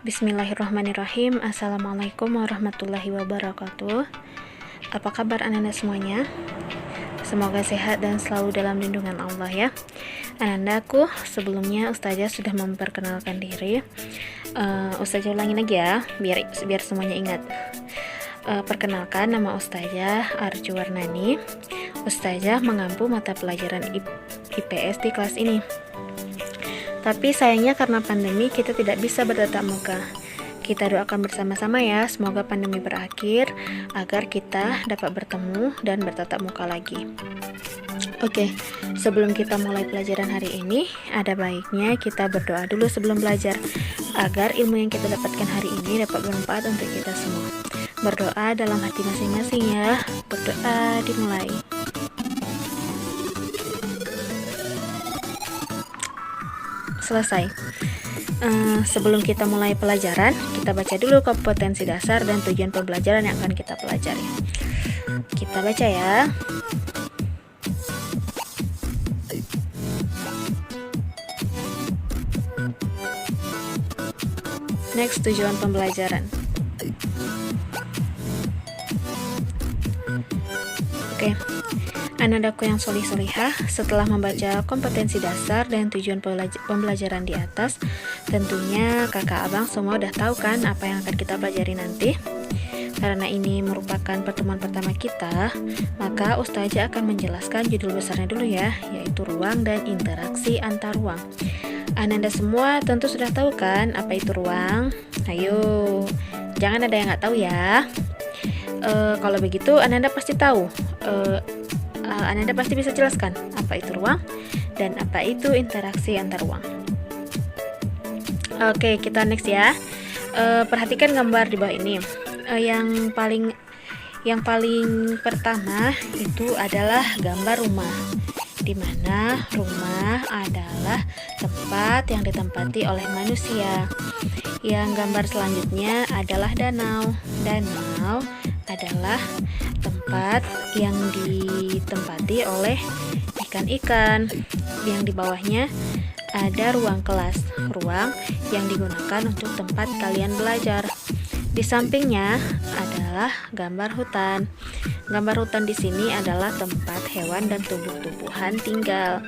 Bismillahirrahmanirrahim. Assalamualaikum warahmatullahi wabarakatuh. Apa kabar anak-anak semuanya? Semoga sehat dan selalu dalam lindungan Allah ya. Anak-anakku, sebelumnya Ustazah sudah memperkenalkan diri. Ustazah ulangin lagi ya, biar semuanya ingat. Perkenalkan, nama Ustazah Arju Warnani. Ustazah mengampu mata pelajaran IPS di kelas ini. Tapi sayangnya karena pandemi kita tidak bisa bertatap muka. Kita doakan bersama-sama ya, semoga pandemi berakhir agar kita dapat bertemu dan bertatap muka lagi. Oke, sebelum kita mulai pelajaran hari ini, ada baiknya kita berdoa dulu sebelum belajar agar ilmu yang kita dapatkan hari ini dapat bermanfaat untuk kita semua. Berdoa dalam hati masing-masing ya. Berdoa dimulai. Selesai. Sebelum kita mulai pelajaran, kita baca dulu kompetensi dasar dan tujuan pembelajaran yang akan kita pelajari. Kita baca ya. Next, tujuan pembelajaran. Oke. Anak-anakku yang solih-solihah, setelah membaca kompetensi dasar dan tujuan pembelajaran di atas, tentunya kakak abang semua udah tahu kan apa yang akan kita pelajari nanti. Karena ini merupakan pertemuan pertama kita, maka Ustazah akan menjelaskan judul besarnya dulu ya, yaitu ruang dan interaksi antar ruang. Anak-anak semua tentu sudah tahu kan apa itu ruang? Ayo, jangan ada yang nggak tahu ya. Kalau begitu anak-anak pasti tahu. Anda pasti bisa jelaskan apa itu ruang dan apa itu interaksi antar ruang. Oke, kita next ya. Perhatikan gambar di bawah ini. Yang paling pertama itu adalah gambar rumah, di mana rumah adalah tempat yang ditempati oleh manusia. Yang gambar selanjutnya adalah danau. Danau adalah tempat yang ditempati oleh ikan-ikan. Yang di bawahnya ada ruang kelas, ruang yang digunakan untuk tempat kalian belajar. Di sampingnya adalah gambar hutan. Gambar hutan di sini adalah tempat hewan dan tumbuh-tumbuhan tinggal.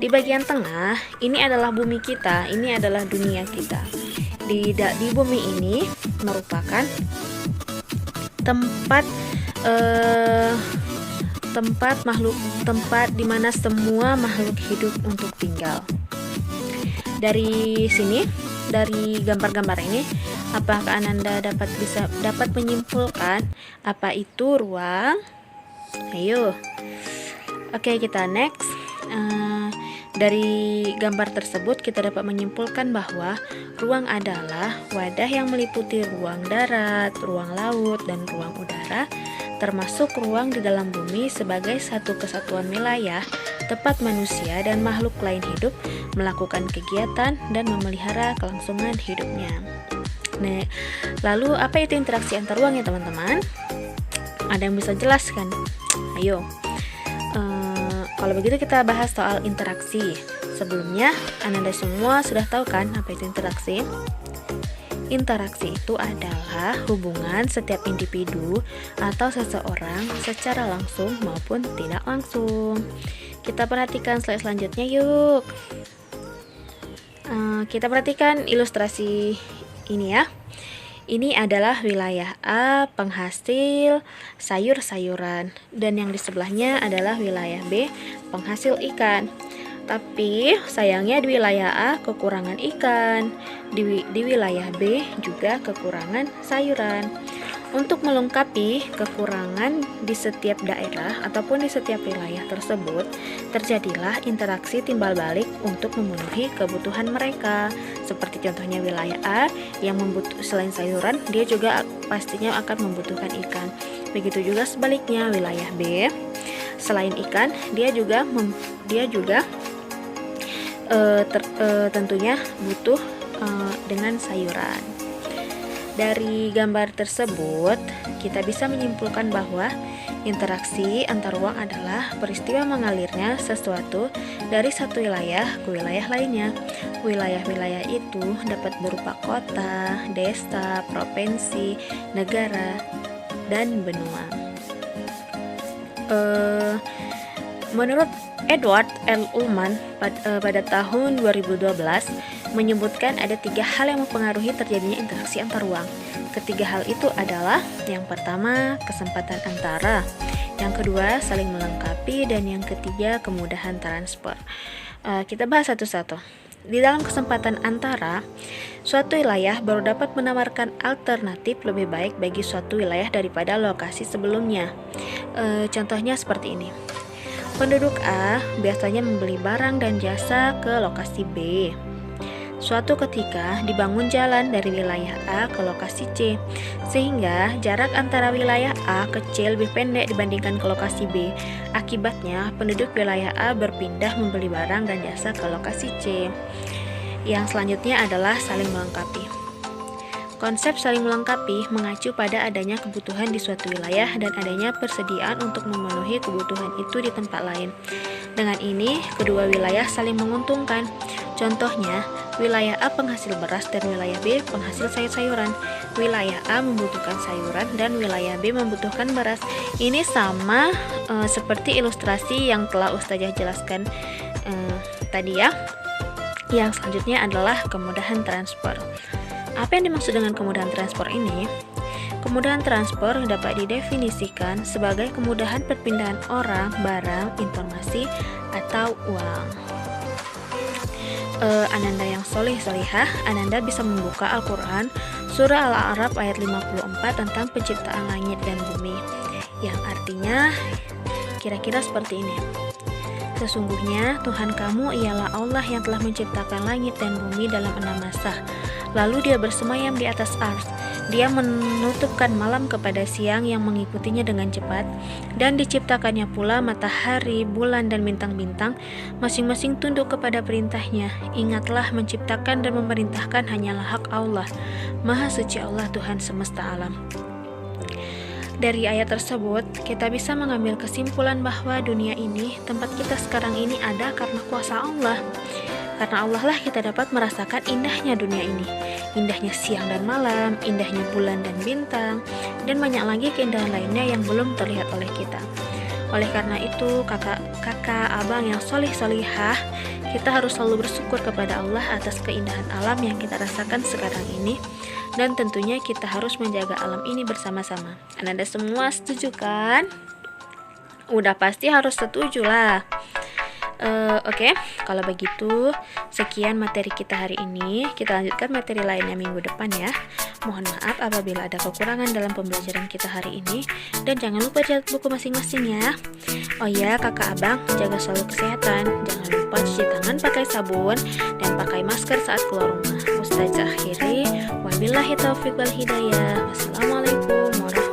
Di bagian tengah, ini adalah bumi kita, ini adalah dunia kita. Di bumi ini merupakan tempat di mana semua makhluk hidup untuk tinggal. Dari sini, dari gambar-gambar ini, apakah Anda dapat menyimpulkan apa itu ruang? Ayo. Oke, kita next. Dari gambar tersebut kita dapat menyimpulkan bahwa ruang adalah wadah yang meliputi ruang darat, ruang laut, dan ruang udara, termasuk ruang di dalam bumi sebagai satu kesatuan wilayah, tempat manusia dan makhluk lain hidup melakukan kegiatan dan memelihara kelangsungan hidupnya. Nah, lalu apa itu interaksi antar ruang ya teman-teman? Ada yang bisa jelaskan? Ayo. Kalau begitu kita bahas soal interaksi. Sebelumnya, Anda semua sudah tahu kan apa itu interaksi? Interaksi itu adalah hubungan setiap individu atau seseorang secara langsung maupun tidak langsung. Kita perhatikan slide selanjutnya yuk. Kita perhatikan ilustrasi ini ya. Ini adalah wilayah A, penghasil sayur-sayuran, dan yang di sebelahnya adalah wilayah B, penghasil ikan. Tapi sayangnya di wilayah A kekurangan ikan, di wilayah B juga kekurangan sayuran. Untuk melengkapi kekurangan di setiap daerah ataupun di setiap wilayah tersebut, terjadilah interaksi timbal balik untuk memenuhi kebutuhan mereka. Seperti contohnya wilayah A yang selain sayuran, dia juga pastinya akan membutuhkan ikan. Begitu juga sebaliknya wilayah B, selain ikan, dia juga tentunya butuh dengan sayuran. Dari gambar tersebut, kita bisa menyimpulkan bahwa Interaksi antar ruang adalah peristiwa mengalirnya sesuatu dari satu wilayah ke wilayah lainnya. Wilayah-wilayah itu dapat berupa kota, desa, provinsi, negara, dan benua. Menurut Edward L. Ullman pada tahun 2012 menyebutkan ada 3 hal yang mempengaruhi terjadinya interaksi antar ruang. Ketiga hal itu adalah yang pertama, kesempatan antara, yang kedua, saling melengkapi, dan yang ketiga, kemudahan transfer. Kita bahas satu-satu. Di dalam kesempatan antara, suatu wilayah baru dapat menawarkan alternatif lebih baik bagi suatu wilayah daripada lokasi sebelumnya. Contohnya seperti ini. Penduduk A biasanya membeli barang dan jasa ke lokasi B. Suatu ketika dibangun jalan dari wilayah A ke lokasi C, sehingga jarak antara wilayah A ke C lebih pendek dibandingkan ke lokasi B. Akibatnya, penduduk wilayah A berpindah membeli barang dan jasa ke lokasi C. Yang selanjutnya adalah saling melengkapi. Konsep saling melengkapi mengacu pada adanya kebutuhan di suatu wilayah dan adanya persediaan untuk memenuhi kebutuhan itu di tempat lain. Dengan ini, kedua wilayah saling menguntungkan. Contohnya, wilayah A penghasil beras dan wilayah B penghasil sayur-sayuran. Wilayah A membutuhkan sayuran dan wilayah B membutuhkan beras. Ini sama seperti ilustrasi yang telah Ustazah jelaskan tadi ya. Yang selanjutnya adalah kemudahan transfer. Apa yang dimaksud dengan kemudahan transfer ini? Kemudahan transfer dapat didefinisikan sebagai kemudahan perpindahan orang, barang, informasi, atau uang. Ananda yang solihah, Ananda bisa membuka Al-Quran Surah Al-A'raf ayat 54 tentang penciptaan langit dan bumi, yang artinya kira-kira seperti ini. Sesungguhnya Tuhan kamu ialah Allah yang telah menciptakan langit dan bumi dalam 6 masa. Lalu dia bersemayam di atas ars. Dia menutupkan malam kepada siang yang mengikutinya dengan cepat, dan diciptakannya pula matahari, bulan, dan bintang-bintang, masing-masing tunduk kepada perintahnya. Ingatlah, menciptakan dan memerintahkan hanyalah hak Allah. Maha suci Allah Tuhan semesta alam. Dari ayat tersebut, kita bisa mengambil kesimpulan bahwa dunia ini, tempat kita sekarang ini ada karena kuasa Allah. Karena Allah lah kita dapat merasakan indahnya dunia ini. Indahnya siang dan malam, indahnya bulan dan bintang, dan banyak lagi keindahan lainnya yang belum terlihat oleh kita. Oleh karena itu, kakak, abang yang solihah, kita harus selalu bersyukur kepada Allah atas keindahan alam yang kita rasakan sekarang ini. Dan tentunya kita harus menjaga alam ini bersama-sama. Anda semua setuju kan? Udah pasti harus setuju lah. Oke, kalau begitu sekian materi kita hari ini. Kita lanjutkan materi lainnya minggu depan ya. Mohon maaf apabila ada kekurangan dalam pembelajaran kita hari ini. Dan jangan lupa catat buku masing-masing ya. Oh ya, kakak abang, jaga selalu kesehatan. Jangan lupa cuci tangan pakai sabun dan pakai masker saat keluar rumah. Ustazah akhiri, wabillahi taufiq wal hidayah. Wassalamualaikum warahmatullahi wabarakatuh.